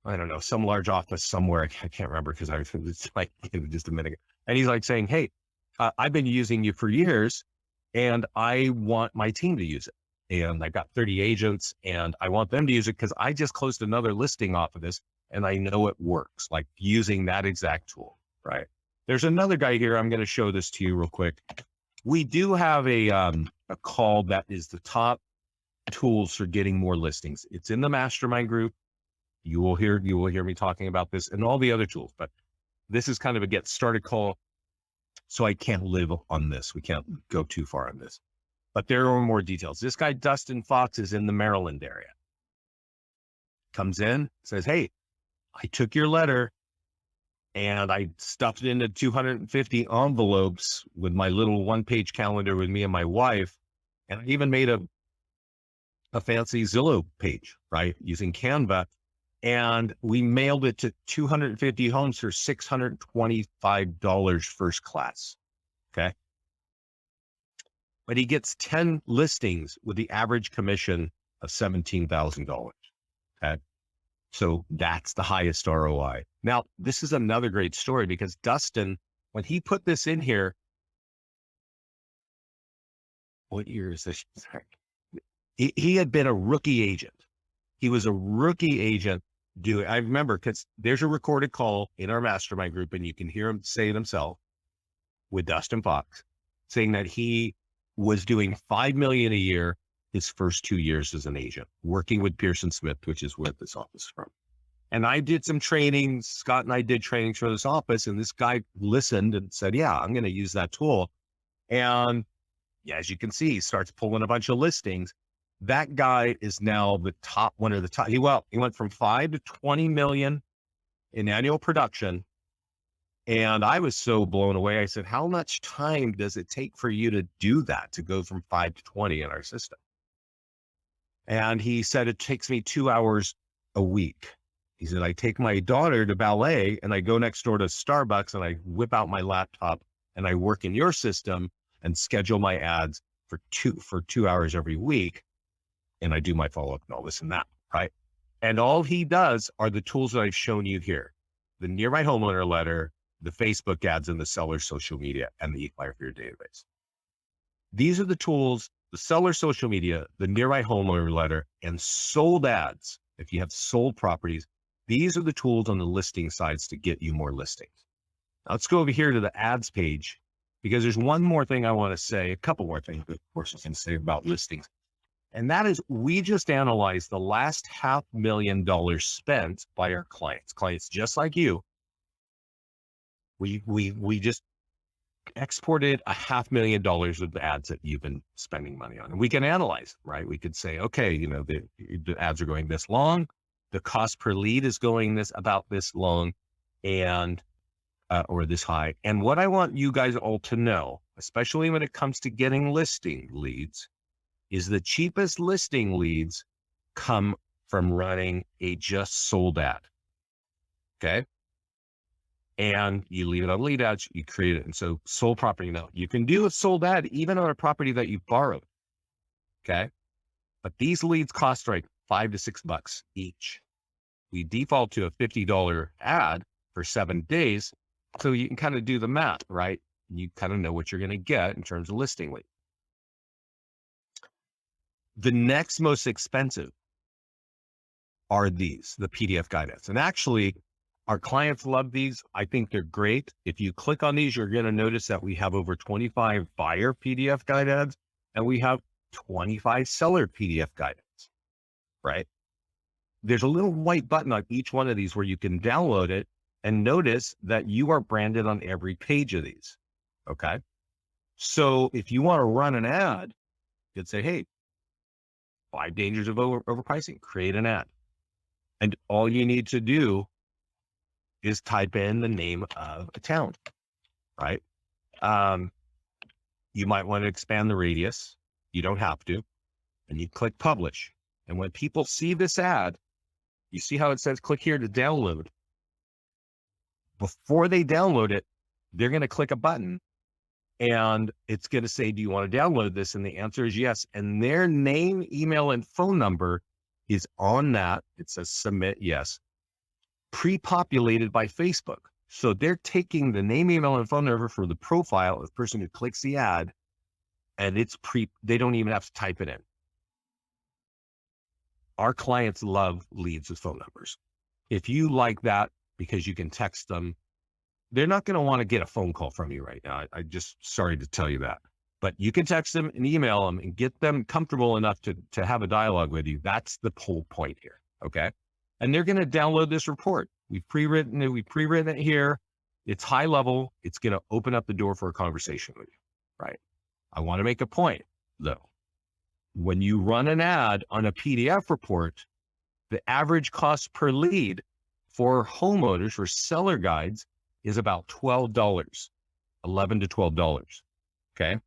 I don't know, some large office somewhere. I can't remember because it's like just a minute ago. And he's like saying, hey, I've been using you for years and I want my team to use it. And I got 30 agents and I want them to use it because I just closed another listing off of this and I know it works, like using that exact tool, right? There's another guy here. I'm going to show this to you real quick. We do have a call that is the top tools for getting more listings. It's in the mastermind group. You will hear me talking about this and all the other tools, but this is kind of a get started call. So I can't live on this. We can't go too far on this, but there are more details. This guy, Dustin Fox, is in the Maryland area. Comes in, says, hey, I took your letter and I stuffed it into 250 envelopes with my little one-page calendar with me and my wife. And I even made a fancy Zillow page, right? Using Canva. And we mailed it to 250 homes for $625 first class. Okay. But he gets 10 listings with the average commission of $17,000. Okay. So that's the highest ROI. Now, this is another great story because Dustin, when he put this in here, what year is this? Sorry. He had been a rookie agent. He was a rookie agent I remember because there's a recorded call in our mastermind group and you can hear him say it himself with Dustin Fox saying that he was doing $5 million a year his first 2 years as an agent, working with Pearson Smith, which is where this office is from. And I did some training. Scott and I did trainings for this office, and this guy listened and said, yeah, I'm going to use that tool. And yeah, as you can see, he starts pulling a bunch of listings. That guy is now one of the top. He went from 5 to 20 million in annual production. And I was so blown away. I said, how much time does it take for you to do that, to go from 5 to 20 in our system? And he said, it takes me 2 hours a week. He said, I take my daughter to ballet and I go next door to Starbucks and I whip out my laptop and I work in your system and schedule my ads for 2 hours every week. And I do my follow-up and all this and that, right? And all he does are the tools that I've shown you here. The Nearby Homeowner letter, the Facebook ads, and the seller social media, and the e-buyer for your database. These are the tools, the seller social media, the Nearby Homeowner letter, and sold ads. If you have sold properties, these are the tools on the listing sides to get you more listings. Now let's go over here to the ads page because there's one more thing I want to say, a couple more things, of course, I can say about listings. And that is, we just analyzed the last $500,000 spent by our clients just like you. We just exported $500,000 of the ads that you've been spending money on. And we can analyze, right? We could say, okay, the ads are going this long. The cost per lead is going about this long. And or this high. And what I want you guys all to know, especially when it comes to getting listing leads, is the cheapest listing leads come from running a just sold ad. Okay. And you leave it on lead ads, you create it. And so sold property, now you can do a sold ad even on a property that you borrowed. Okay. But these leads cost like $5 to $6 each. We default to a $50 ad for 7 days. So you can kind of do the math, right? You kind of know what you're going to get in terms of listing lead. The next most expensive are these, the PDF guide ads. And actually, our clients love these. I think they're great. If you click on these, you're going to notice that we have over 25 buyer PDF guide ads, and we have 25 seller PDF guide ads, right? There's a little white button on each one of these where you can download it, and notice that you are branded on every page of these. Okay. So if you want to run an ad, you could say, hey, 5 dangers of overpricing, create an ad. And all you need to do is type in the name of a town, right? You might want to expand the radius. You don't have to. And you click publish. And when people see this ad, you see how it says, click here to download. Before they download it, they're going to click a button and it's going to say, do you want to download this? And the answer is yes. And their name, email, and phone number is on that. It says submit yes, pre-populated by Facebook. So they're taking the name, email, and phone number for the profile of the person who clicks the ad, and they don't even have to type it in. Our clients love leads with phone numbers. If you like that, because you can text them, they're not going to want to get a phone call from you right now. I just sorry to tell you that, but you can text them and email them and get them comfortable enough to have a dialogue with you. That's the whole point here. Okay. And they're going to download this report. We've pre-written it here. It's high level. It's going to open up the door for a conversation with you. Right. I want to make a point though. When you run an ad on a PDF report, the average cost per lead for homeowners, for seller guides, is about $12, $11 to $12. Okay.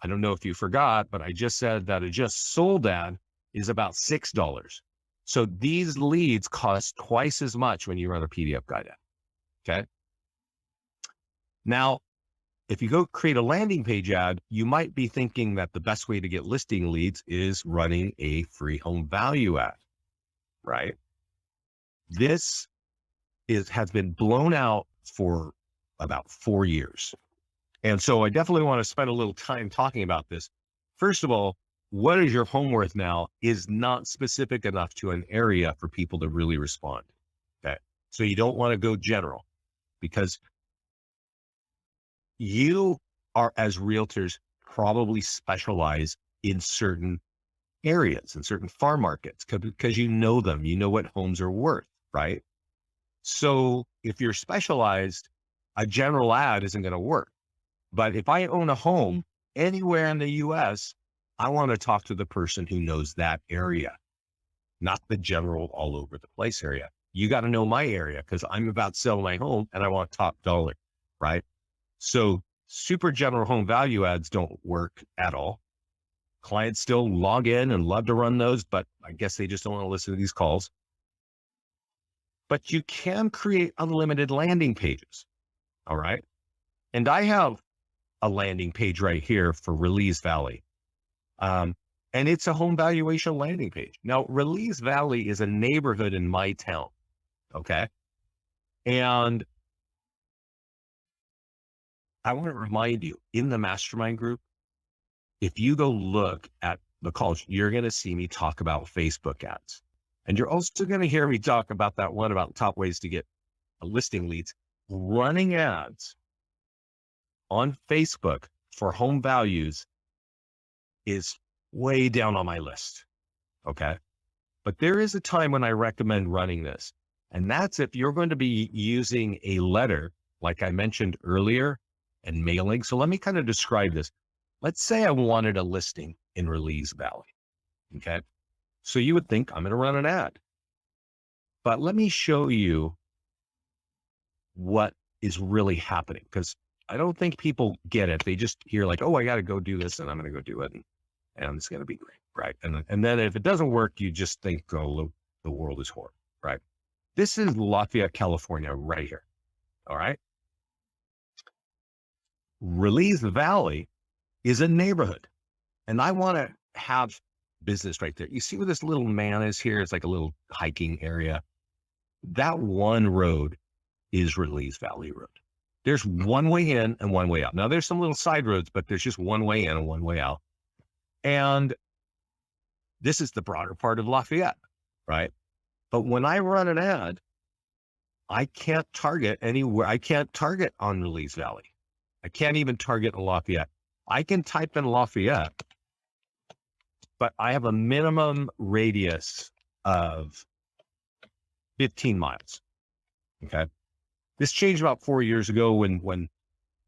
I don't know if you forgot, but I just said that a just sold ad is about $6. So these leads cost twice as much when you run a PDF guide ad. Okay. Now, if you go create a landing page ad, you might be thinking that the best way to get listing leads is running a free home value ad, right? This has been blown out for about 4 years. And so I definitely want to spend a little time talking about this. First of all, what is your home worth now is not specific enough to an area for people to really respond. Okay. So you don't want to go general, because you are, as realtors, probably specialize in certain areas, in certain farm markets, because you know them, you know what homes are worth, right? So if you're specialized, a general ad isn't going to work. But if I own a home anywhere in the US, I want to talk to the person who knows that area, not the general all over the place area. You got to know my area, because I'm about to sell my home and I want top dollar, right? So super general home value ads don't work at all. Clients still log in and love to run those, but I guess they just don't want to listen to these calls. But you can create unlimited landing pages. All right. And I have a landing page right here for Release Valley. And it's a home valuation landing page. Now, Release Valley is a neighborhood in my town. Okay. And I want to remind you, in the mastermind group, if you go look at the calls, you're going to see me talk about Facebook ads. And you're also going to hear me talk about that one about top ways to get listing leads. Running ads on Facebook for home values is way down on my list. Okay. But there is a time when I recommend running this. And that's if you're going to be using a letter, like I mentioned earlier, and mailing. So let me kind of describe this. Let's say I wanted a listing in Release Valley. Okay. So you would think I'm going to run an ad, but let me show you what is really happening, because I don't think people get it. They just hear like, oh, I got to go do this and I'm going to go do it. And it's going to be great. Right. And then if it doesn't work, you just think, oh, the world is horrible. Right. This is Lafayette, California, right here. All right. Release Valley is a neighborhood, and I want to have business right there. You see where this little man is here? It's like a little hiking area. That one road is Release Valley Road. There's one way in and one way out. Now there's some little side roads, but there's just one way in and one way out. And this is the broader part of Lafayette, right? But when I run an ad, I can't target anywhere. I can't target on Release Valley. I can't even target in Lafayette. I can type in Lafayette, but I have a minimum radius of 15 miles. Okay. This changed about 4 years ago when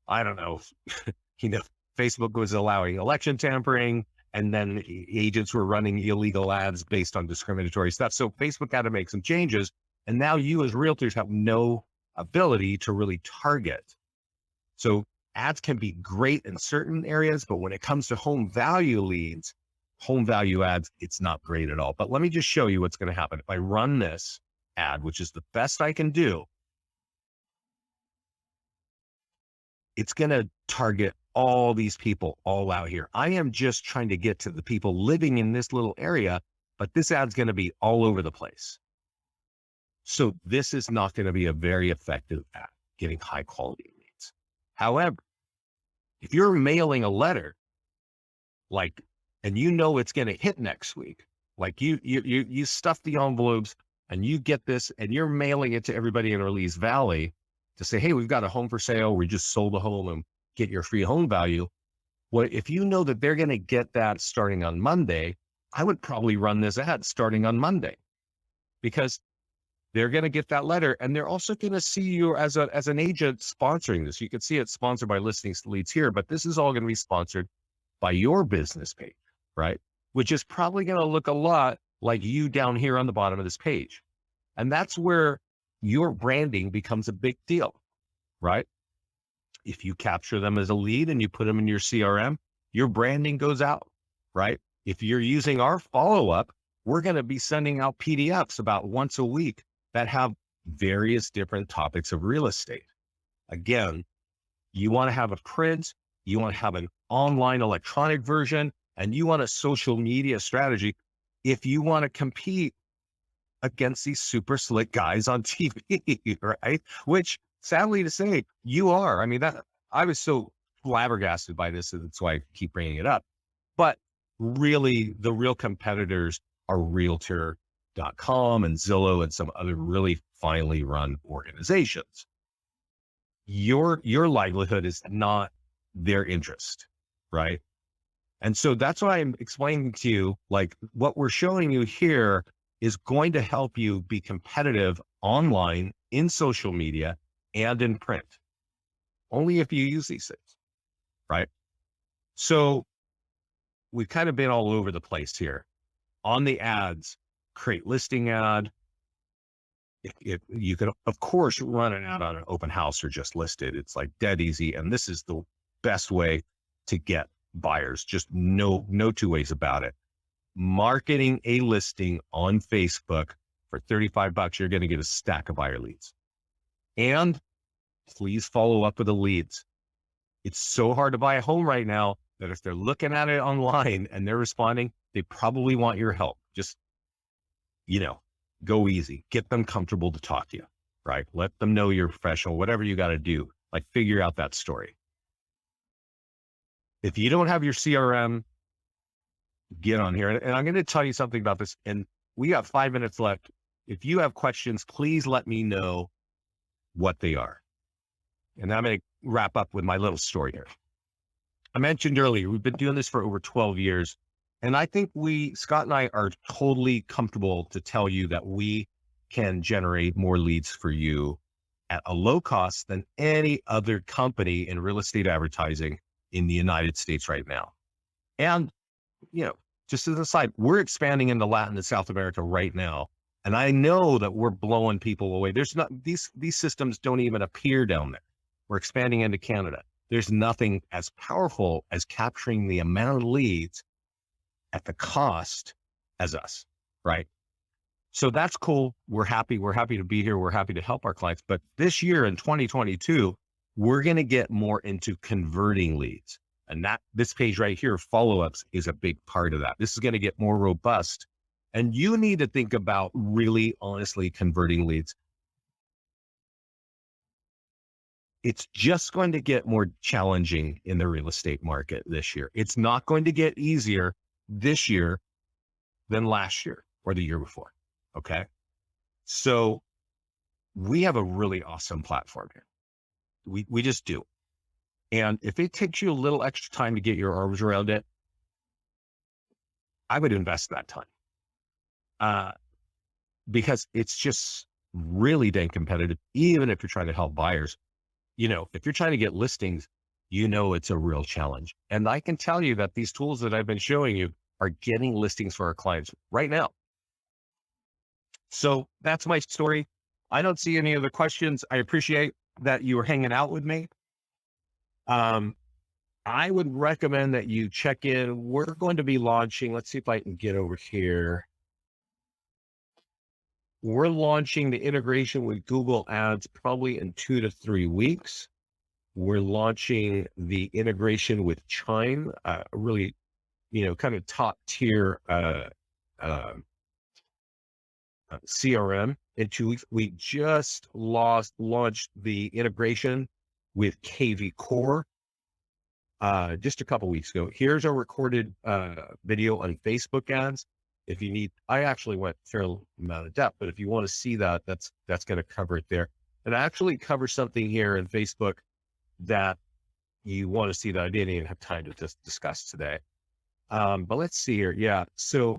I don't know, Facebook was allowing election tampering, and then agents were running illegal ads based on discriminatory stuff. So Facebook had to make some changes. And now you as realtors have no ability to really target. So ads can be great in certain areas, but when it comes to home value leads, home value ads, it's not great at all. But let me just show you what's going to happen. If I run this ad, which is the best I can do, it's going to target all these people all out here. I am just trying to get to the people living in this little area, but this ad's going to be all over the place. So this is not going to be a very effective at getting high quality leads. However, if you're mailing a letter, and you know it's going to hit next week, like you stuff the envelopes and you get this and you're mailing it to everybody in Release Valley to say, hey, we've got a home for sale. We just sold a home and get your free home value. Well, if you know that they're going to get that starting on Monday, I would probably run this ad starting on Monday, because they're going to get that letter, and they're also going to see you as an agent sponsoring this. You can see it's sponsored by Listings to Leads here, but this is all going to be sponsored by your business page, right? Which is probably going to look a lot like you down here on the bottom of this page. And that's where your branding becomes a big deal, right? If you capture them as a lead and you put them in your CRM, your branding goes out, right? If you're using our follow-up, we're going to be sending out PDFs about once a week that have various different topics of real estate. Again, you want to have a print, you want to have an online electronic version, and you want a social media strategy if you want to compete against these super slick guys on TV, right? Which, sadly to say, you are. I mean, I was so flabbergasted by this, and that's why I keep bringing it up. But really, the real competitors are Realtor.com and Zillow and some other really finely run organizations. Your livelihood is not their interest, right? And so that's why I'm explaining to you, like, what we're showing you here is going to help you be competitive online, in social media, and in print. Only if you use these things, right? So we've kind of been all over the place here. On the ads, create listing ad. If you could, of course, run an ad on an open house or just listed. It's like dead easy. And this is the best way to get buyers. Just no two ways about it. Marketing a listing on Facebook for $35, you're going to get a stack of buyer leads. And please follow up with the leads. It's so hard to buy a home right now that if they're looking at it online and they're responding, they probably want your help. Just, go easy, get them comfortable to talk to you, right? Let them know you're professional, whatever you got to do, like figure out that story. If you don't have your CRM, get on here. And I'm going to tell you something about this, and we got 5 minutes left. If you have questions, please let me know what they are. And I'm going to wrap up with my little story here. I mentioned earlier, we've been doing this for over 12 years. And I think Scott and I are totally comfortable to tell you that we can generate more leads for you at a low cost than any other company in real estate advertising in the United States right now. And, just as a side, we're expanding into Latin and South America right now. And I know that we're blowing people away. There's not, these systems don't even appear down there. We're expanding into Canada. There's nothing as powerful as capturing the amount of leads at the cost as us, right? So that's cool. We're happy. We're happy to be here. We're happy to help our clients. But this year in 2022, we're going to get more into converting leads. And that this page right here, follow-ups, is a big part of that. This is going to get more robust. And you need to think about really honestly converting leads. It's just going to get more challenging in the real estate market this year. It's not going to get easier this year than last year or the year before. Okay. So we have a really awesome platform here. We just do. And if it takes you a little extra time to get your arms around it, I would invest that time. Because it's just really dang competitive, even if you're trying to help buyers. You know, if you're trying to get listings, you know, it's a real challenge. And I can tell you that these tools that I've been showing you are getting listings for our clients right now. So that's my story. I don't see any other questions. I appreciate that you were hanging out with me. I would recommend that you check in. We're going to be launching, let's see if I can get over here. We're launching the integration with Google Ads probably in 2 to 3 weeks. We're launching the integration with Chime, really, you know, kind of top tier CRM in 2 weeks. We just launched the integration with KV Core just a couple weeks ago. Here's a recorded video on Facebook ads. If you need, I actually went a fair amount of depth, but if you want to see that, that's going to cover it there. And I actually cover something here in Facebook that you want to see that I didn't even have time to just discuss today. But let's see here. Yeah. So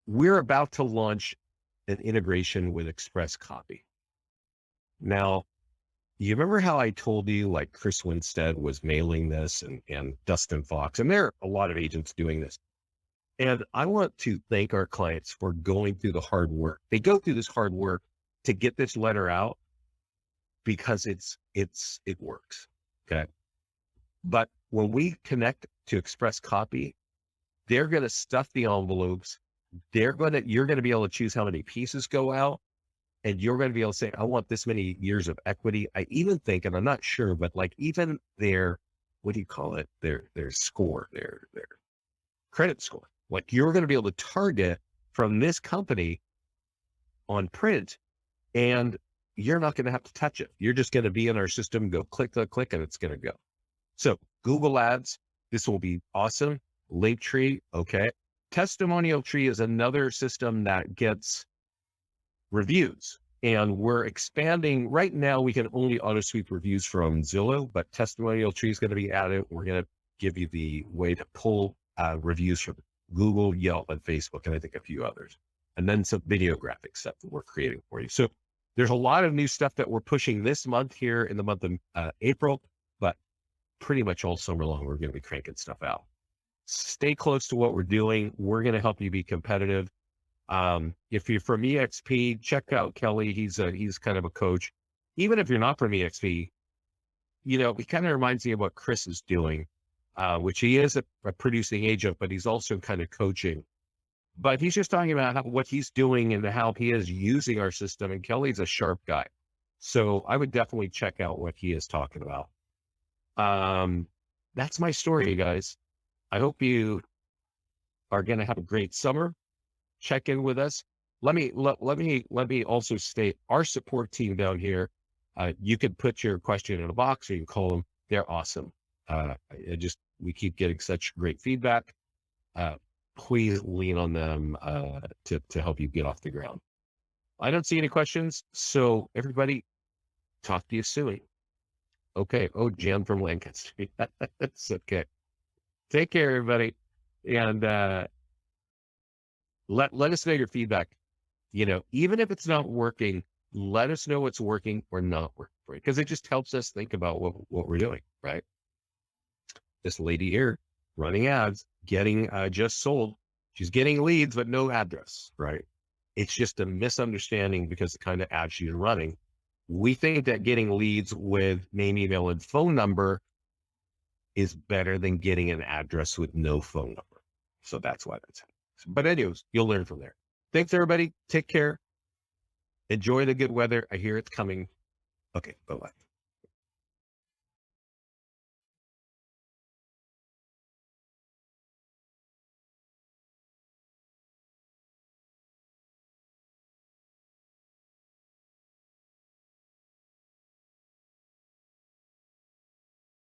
we're about to launch an integration with Express Copy. Now, you remember how I told you like Chris Winstead was mailing this and Dustin Fox, and there are a lot of agents doing this. And I want to thank our clients for going through the hard work. They go through this hard work to get this letter out because it works. Okay. But when we connect to Express Copy, they're going to stuff the envelopes. You're going to be able to choose how many pieces go out, and you're going to be able to say, I want this many years of equity. I even think, and I'm not sure, but like even their, what do you call it? Their score, their credit score. Like you're going to be able to target from this company on print, and you're not going to have to touch it. You're just going to be in our system, go click, and it's going to go. So Google Ads, this will be awesome. Linktree, okay. Testimonial Tree is another system that gets reviews, and we're expanding. Right now, we can only auto sweep reviews from Zillow, but Testimonial Tree is going to be added. We're going to give you the way to pull reviews from Google, Yelp, and Facebook, and I think a few others, and then some video graphic stuff that we're creating for you. So there's a lot of new stuff that we're pushing this month here in the month of April, but pretty much all summer long, we're going to be cranking stuff out. Stay close to what we're doing. We're going to help you be competitive. If you're from EXP, check out Kelly. He's kind of a coach. Even if you're not from EXP, you know, he kind of reminds me of what Chris is doing, which he is a producing agent, but he's also kind of coaching. But he's just talking about what he's doing and how he is using our system. And Kelly's a sharp guy. So I would definitely check out what he is talking about. That's my story, you guys. I hope you are going to have a great summer. Check in with us. Let me also state our support team down here. You can put your question in a box, or you can call them. They're awesome. We keep getting such great feedback. Please lean on them to help you get off the ground. I don't see any questions, so everybody, talk to you soon. Okay. Oh, Jan from Lancaster. That's okay. Take care, everybody. And let us know your feedback. You know, even if it's not working, let us know what's working or not working for you, because it just helps us think about what we're doing, right? This lady here running ads, getting just sold She's getting leads, but no address, right? It's just a misunderstanding because the kind of ad she's running. We think that getting leads with name, email, and phone number is better than getting an address with no phone number. So that's why that's happening. But anyways, you'll learn from there. Thanks, everybody. Take care. Enjoy the good weather. I hear it's coming. Okay, bye-bye.